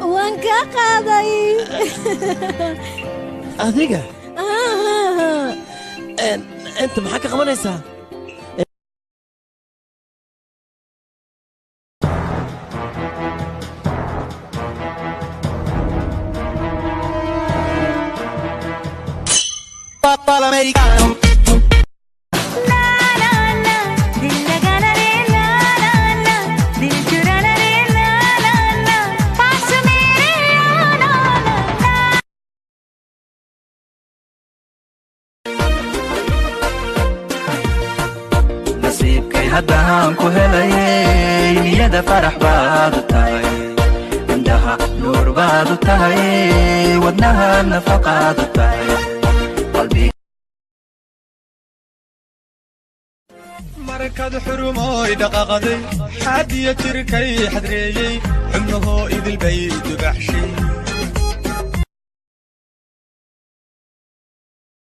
وانك قاضي أذيك أنت محاكا قمانيسا Papà l'americano. nasiibkay haddaan ku helayay niyada farax baad u tahay indhaha nuur baad u tahay wadnaha nafaqaad u tahay markad xurumooy dhaqaaqday xaadiya jirkay xadreeyey xubnahoo idil bay dubaxshay